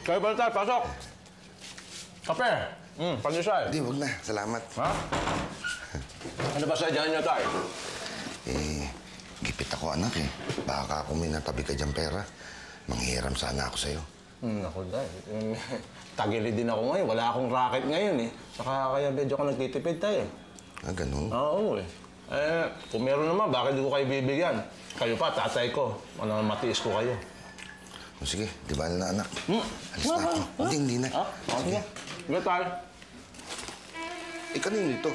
Kayo Baltar, pasok! Kape! Pandesal. Hindi, huwag na. Salamat. Ha? Ano ba sadyahan niyo, Tay? Gipit ako, anak eh. Baka kung may natabi ka dyan pera, manghihiram sana ako sa'yo. Ako, Tay. Tagilid din ako ngayon. Wala akong racket ngayon eh. Saka kaya medyo ako nagtitipid, Tay. Ah, ganun? Oo eh. Kung meron naman, bakit di ko kayo bibigyan? Kayo pa, tatay ko. Ano, matiis ko kayo. O sige, di ba na anak? Alis na ako. Hindi na. Sige. Sige, Tay. Kanino ito?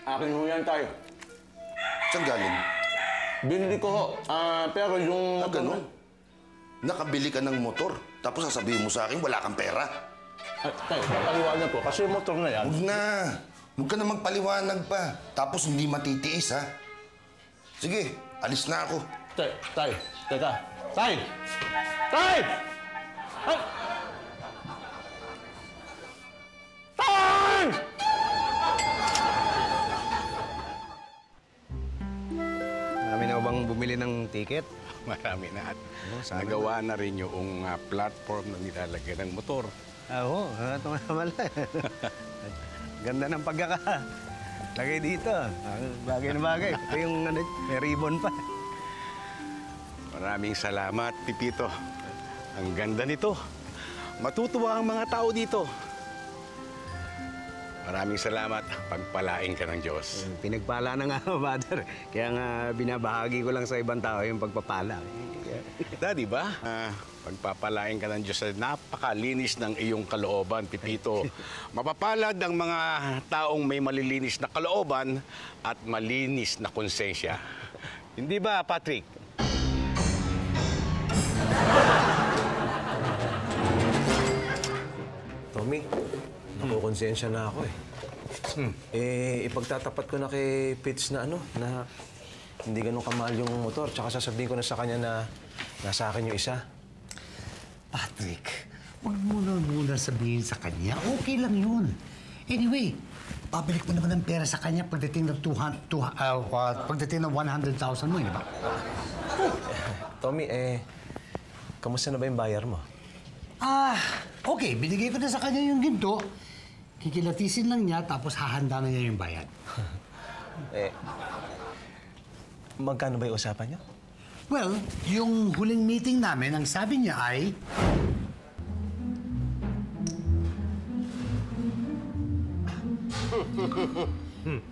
Akin ho yan, Tay. Saan galing? Binili ko ho. Pero yung... Ganun? Nakabili ka ng motor, tapos sasabihin mo sa akin, wala kang pera. Tay, paliwanag ko. Kasi yung motor na yan... Huwag na. Huwag ka na magpaliwanag pa. Tapos hindi matitiis, ha? Sige, alis na ako. Tay, teka. Tay! Tay! Ay! Tay! Marami na bang bumili ng ticket? Marami na at nagawa na rin yung platform na nilalagyan ng motor. Oo, ito nga naman lang. Ganda ng pagkakalagay dito. Bagay na bagay. Ito yung may ribbon pa. Maraming salamat, Pipito. Ang ganda nito. Matutuwa ang mga tao dito. Maraming salamat. Pagpalain ka ng Diyos. Pinagpala na nga, Father. Kaya nga binabahagi ko lang sa ibang tao yung pagpapala. Daddy ba? Pagpapalain ka ng Diyos. Napakalinis ng iyong kalooban, Pipito. Mapapalad ang mga taong may malilinis na kalooban at malinis na konsensya. Hindi ba, Patrick? Tommy, nakukonsensya na ako eh. Ipagtatapat ko na kay Pitts na na hindi ganun kamahal yung motor. Tsaka sasabihin ko na sa kanya na nasa akin yung isa. Patrick, huwag mo na muna sabihin sa kanya. Okay lang yun. Anyway, pabalik mo naman ng pera sa kanya pagdating ng 100,000 mo, di ba? Tommy, kamusta na ba yung bayar mo? Okay. Binigay ko na sa kanya yung ginto. Kikilatisin lang niya, tapos hahanda na niya yung bayad. Magkano ba yung usapan niyo? Well, yung huling meeting namin, ang sabi niya ay...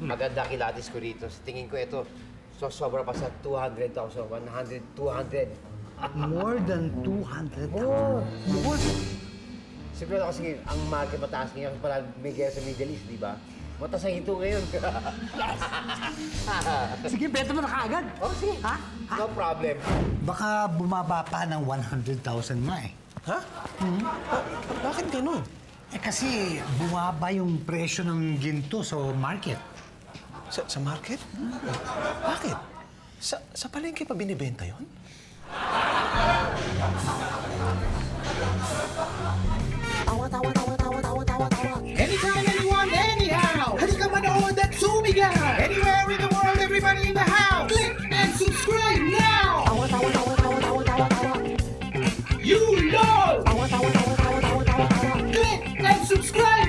Maganda kilatis ko rito. Sa tingin ko ito, sobra pa sa 200,000, 100, 200. More than 200,000. More? Siguro kasi ang market mataas ngayon pala bigay sa Middle East, di ba? Mataas ang ito ngayon. Yes! Sige, beta mo na kaagad. Oh, sige. Ha? No problem. Baka bumaba pa ng 100,000 ma eh. Ha? Bakit ganun? Kasi bumaba yung presyo ng ginto sa market. Sa market? Bakit? Sa palengke pa binibenta yon? Anytime, anyone, anyhow. Halika manood at sumigaw. Anywhere in the world, everybody in the house. Click and subscribe now. You know. Click and subscribe